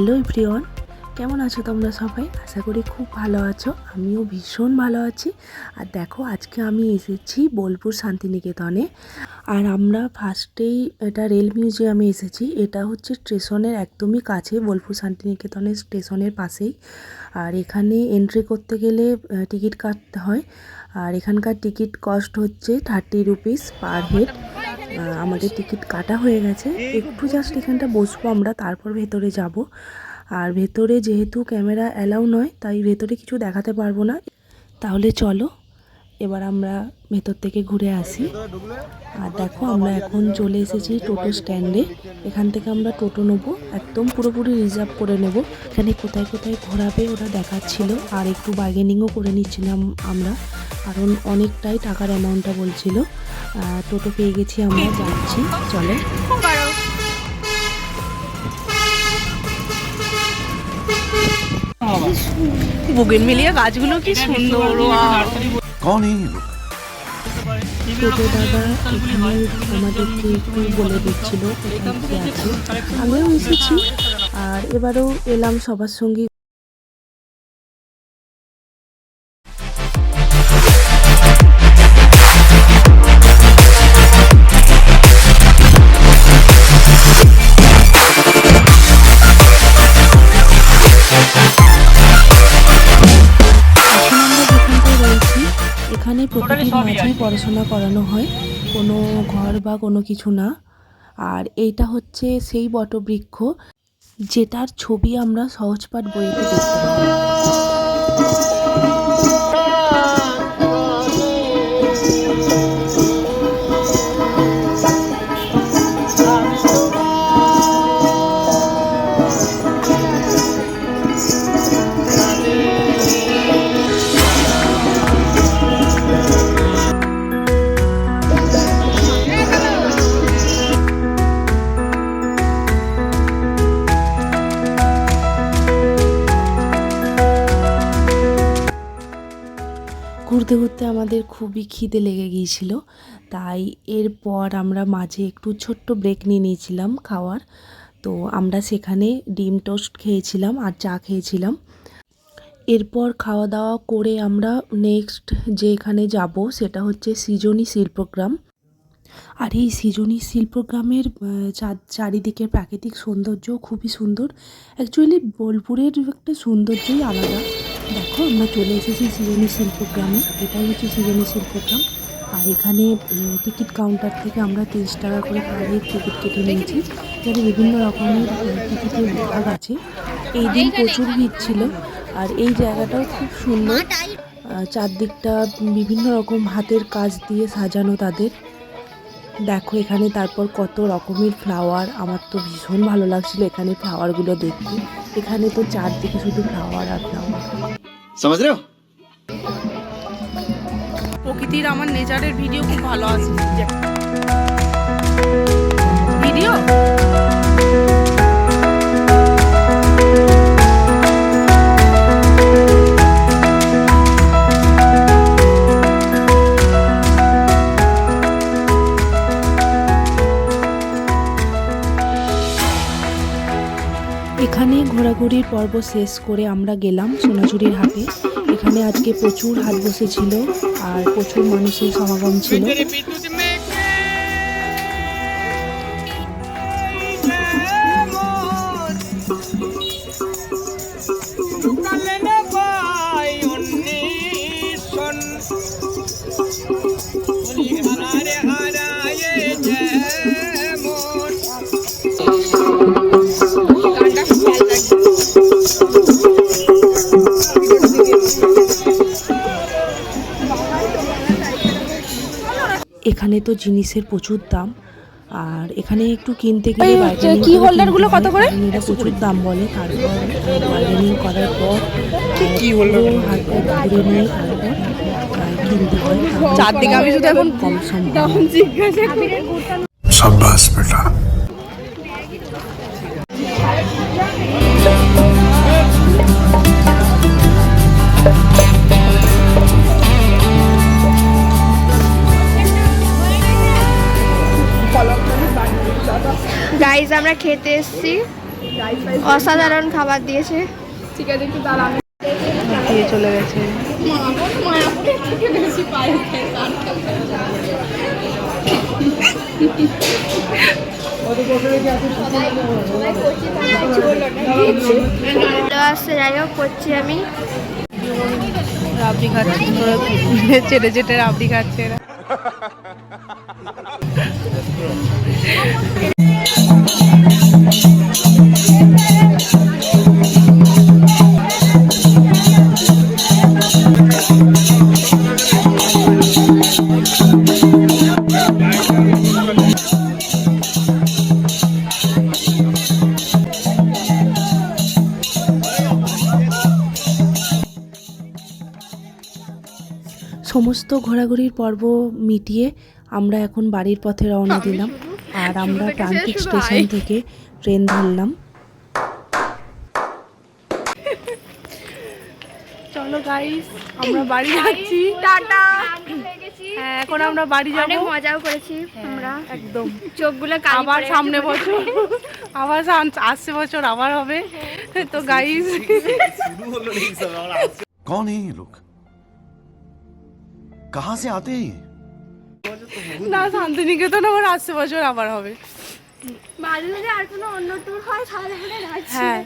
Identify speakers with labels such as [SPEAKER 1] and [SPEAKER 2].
[SPEAKER 1] Hello everyone, কেমন আছো তোমরা সবাই? আশা করি খুব ভালো আছো। আমিও ভীষণ ভালো আছি। আর দেখো, আজকে আমি এসেছি বোলপুর শান্তিনিকেতনে। আর আমরা ফার্স্টেই এটা রেল মিউজিয়ামে এসেছি। এটা হচ্ছে স্টেশনের একদমই কাছে, বোলপুর শান্তিনিকেতনের স্টেশনের পাশেই। আর এখানে এন্ট্রি করতে গেলে টিকিট কাটতে হয়। আর এখানকার টিকিট কস্ট হচ্ছে 30 রুপিস পার হেড। আমাদের টিকিট কাটা হয়ে গেছে, একটু জাস্ট এখানটা বসবো আমরা, তারপর ভেতরে যাব। আর ভেতরে যেহেতু ক্যামেরা অ্যালাউ নয়, তাই ভেতরে কিছু দেখাতে পারবো না। তাহলে চলো এবার আমরা ভেতর থেকে ঘুরে আসি। আর দেখো, আমরা এখন চলে এসেছি টোটো স্ট্যান্ডে। এখান থেকে আমরা টোটো নেবো, একদম পুরোপুরি রিজার্ভ করে নেব। এখানে কোথায় কোথায় ঘোরাবে ওরা দেখাচ্ছিল, আর একটু বার্গেনিংও করে নিচ্ছিলাম আমরা, কারণ অনেকটাই টাকার অ্যামাউন্টটা বলছিল। টোটো পেয়ে গেছি, আমরা যাচ্ছি, চলে।
[SPEAKER 2] बोगनवेलिया গাছগুলো কি সুন্দর।
[SPEAKER 1] টোটো দাদা এখানে আমাদেরকে একটু বলে দিচ্ছিল কোথায় কি আছে। আমিও এসেছি, আর এবারেও এলাম সবার সঙ্গে। এখানে প্রতিটি মাঝেই পড়াশোনা করানো হয়, কোনো ঘর বা কোনো কিছু না। আর এইটা হচ্ছে সেই বটবৃক্ষ যেটার ছবি আমরা সহজপাঠ বইতে দেখতে পাই। ঘুরতে ঘুরতে আমাদের খুবই খিদে লেগে গিয়েছিল, তাই এরপর আমরা মাঝে একটু ছোট্ট ব্রেক নিয়ে নিয়েছিলাম খাওয়ার। তো আমরা সেখানে ডিম টোস্ট খেয়েছিলাম আর চা খেয়েছিলাম। এরপর খাওয়া দাওয়া করে আমরা নেক্সট যেখানে যাব সেটা হচ্ছে সৃজনী শিল্পগ্রাম। আর এই সৃজনী শিল্পগ্রামের চারিদিকের প্রাকৃতিক সৌন্দর্য খুবই সুন্দর। অ্যাকচুয়ালি বোলপুরের একটা সৌন্দর্যই আলাদা। দেখো, আমরা চলে এসেছি সৃজনী শিল্পগ্রামে। এটাই হচ্ছে সৃজনী শিল্পগ্রাম। আর এখানে টিকিট কাউন্টার থেকে আমরা 30 টাকা করে পার হেড টিকিট কেটে নিয়েছি। এখানে বিভিন্ন রকমের টিকিটের বিভাগ আছে। এই দিন প্রচুর ভিড় ছিল। আর এই জায়গাটাও খুব সুন্দর, চারদিকটা বিভিন্ন রকম হাতের কাজ দিয়ে সাজানো তাদের। দেখো এখানে তারপর কত রকমের ফ্লাওয়ার, আমার তো ভীষণ ভালো লাগছিল এখানে ফ্লাওয়ারগুলো দেখতে। এখানে তো চারদিকে শুধু ফ্লাওয়ার আর ফ্লাওয়ার।
[SPEAKER 3] समझ रहे हो?
[SPEAKER 2] প্রকৃতির আমার নেচারের ভিডিও খুব ভালো আসে। ভিডিও
[SPEAKER 1] এখানে ঘোরাঘুরির পর্ব শেষ করে আমরা গেলাম সোনাঝুরির হাটে। এখানে আজকে প্রচুর হাট বসেছিল আর প্রচুর মানুষের সমাগম ছিল। এখানে তো জিনিসের প্রচুর দাম, আর এখানে একটু কিনতে গেলে
[SPEAKER 2] কি হোল্ডারগুলো কত করে?
[SPEAKER 1] এরা প্রচুর দাম বলে। তারপর বার্গেনিং করার পর কি হাতটা ঘুরে নিয়ে তারপর কিনতে হয়।
[SPEAKER 2] চারদিকে আমি শুধু এখন
[SPEAKER 1] কম সম
[SPEAKER 4] शाबाश बेटा।
[SPEAKER 5] গাইজ আমরা খেতে এসেছি,
[SPEAKER 3] অসাধারণ খাবার দিয়েছে। ঠিক আছে, একটু দাঁড়া, আমি
[SPEAKER 2] দিয়ে চলে গেছে।
[SPEAKER 3] আসছে, যাই হোক করছি আমি।
[SPEAKER 2] রাবড়ি খাচ্ছে, চেটে চেটে রাবড়ি খাচ্ছে এরা।
[SPEAKER 1] সমস্ত ঘোরাঘুরির পর্ব মিটিয়ে আমরা এখন বাড়ির পথে রওনা দিলাম। আর আমরা প্রান্তিক স্টেশন থেকে ট্রেন ধরলাম।
[SPEAKER 2] চলো গাইস, আমরা বাড়ি যাচ্ছি।
[SPEAKER 3] টাটা।
[SPEAKER 2] হ্যাঁ, এখন আমরা বাড়ি
[SPEAKER 3] অনেক
[SPEAKER 2] যাবো।
[SPEAKER 3] মজাও করেছি আমরা,
[SPEAKER 2] একদম।
[SPEAKER 3] চোখগুলো
[SPEAKER 2] আবার সামনে বছর, আবার আসছে বছর আবার হবে। তো গাইস,
[SPEAKER 4] कौन है ये लोग? कहाँ से आते हैं ये?
[SPEAKER 2] না শান্তিনিকেতন আবার আসছে বছর আবার হবে।
[SPEAKER 3] মাঝে মাঝে আর কোনো অন্য ট্যুর হয় তাহলে
[SPEAKER 2] হ্যাঁ,